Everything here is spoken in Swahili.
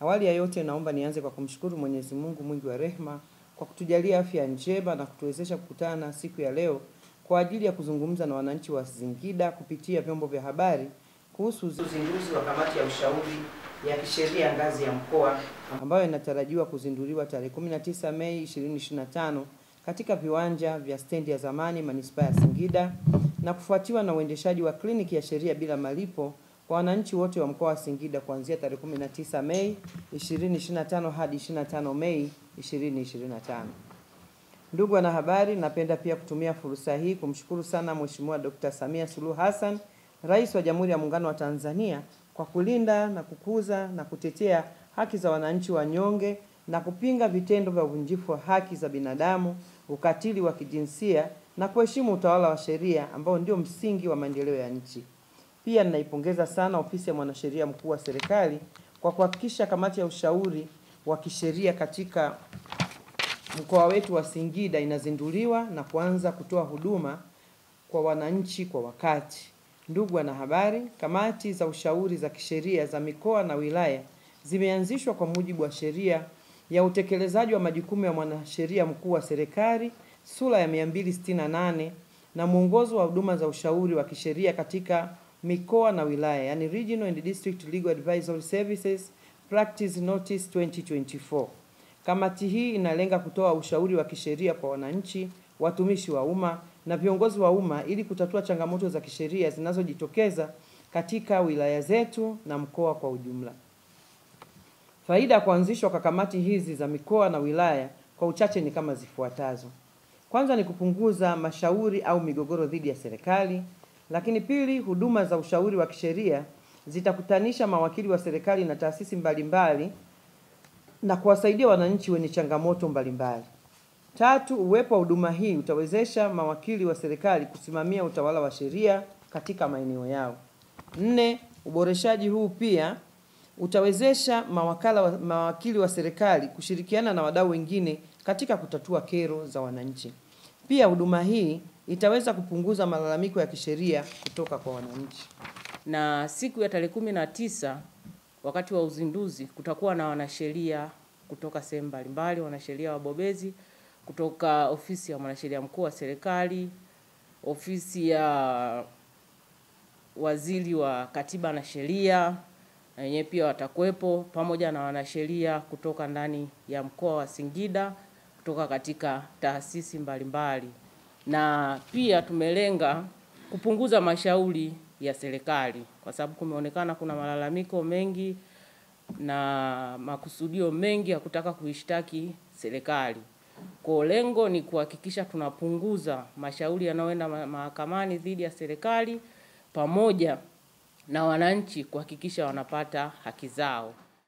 Awali ya yote naomba nianze kwa kumshukuru Mwenyezi Mungu mwingi wa rehema kwa kutujalia afya njema na kutuwezesha kukutana siku ya leo kwa ajili ya kuzungumza na wananchi wa Singida kupitia vyombo vya habari kuhusu uzinduzi wa kamati ya ushauri ya kisheria ngazi ya mkoa ambayo inatarajiwa kuzinduliwa tarehe 19 Mei 2025 katika viwanja vya stendi ya zamani manispaa ya Singida na kufuatiwa na uendeshaji wa kliniki ya sheria bila malipo kwa wananchi wote wa mkoa wa Singida kuanzia tarehe 19 Mei 2025 hadi 25 Mei 2025. Ndugu wanahabari, napenda pia kutumia fursa hii kumshukuru sana Mheshimiwa Dr. Samia Suluhu Hassan, Rais wa Jamhuri ya Muungano wa Tanzania, kwa kulinda na kukuza na kutetea haki za wananchi wanyonge na kupinga vitendo vya uvunjifu wa haki za binadamu, ukatili wa kijinsia na kuheshimu utawala wa sheria ambao ndio msingi wa maendeleo ya nchi. Pia ninaipongeza sana ofisi ya mwanasheria mkuu wa serikali kwa kuhakikisha kamati ya ushauri wa kisheria katika mkoa wetu wa Singida inazinduliwa na kuanza kutoa huduma kwa wananchi kwa wakati. Ndugu wanahabari, kamati za ushauri za kisheria za mikoa na wilaya zimeanzishwa kwa mujibu wa sheria ya utekelezaji wa majukumu ya mwanasheria mkuu wa serikali sura ya 268 na mwongozo wa huduma za ushauri wa kisheria katika mikoa na wilaya, yani Regional and District Legal Advisory Services Practice Notice 2024. Kamati hii inalenga kutoa ushauri wa kisheria kwa wananchi, watumishi wa umma na viongozi wa umma ili kutatua changamoto za kisheria zinazojitokeza katika wilaya zetu na mkoa kwa ujumla. Faida ya kuanzishwa kwa kamati hizi za mikoa na wilaya kwa uchache ni kama zifuatazo. Kwanza ni kupunguza mashauri au migogoro dhidi ya serikali. Lakini pili, huduma za ushauri wa kisheria zitakutanisha mawakili wa serikali na taasisi mbalimbali na kuwasaidia wananchi wenye changamoto mbalimbali. Tatu, uwepo wa huduma hii utawezesha mawakili wa serikali kusimamia utawala wa sheria katika maeneo yao. Nne, uboreshaji huu pia utawezesha mawakili wa serikali kushirikiana na wadau wengine katika kutatua kero za wananchi. Pia huduma hii itaweza kupunguza malalamiko ya kisheria kutoka kwa wananchi. Na siku ya tarehe 19 wakati wa uzinduzi kutakuwa na wanasheria kutoka sehemu mbalimbali, wanasheria wabobezi kutoka ofisi ya mwanasheria mkuu wa serikali, ofisi ya waziri wa katiba na sheria, na wenyewe pia watakuwepo, pamoja na wanasheria kutoka ndani ya mkoa wa Singida kutoka katika taasisi mbalimbali. Na pia tumelenga kupunguza mashauri ya serikali kwa sababu kumeonekana kuna malalamiko mengi na makusudio mengi ya kutaka kuishtaki serikali. Kwa lengo ni kuhakikisha tunapunguza mashauri yanayoenda mahakamani dhidi ya serikali pamoja na wananchi kuhakikisha wanapata haki zao.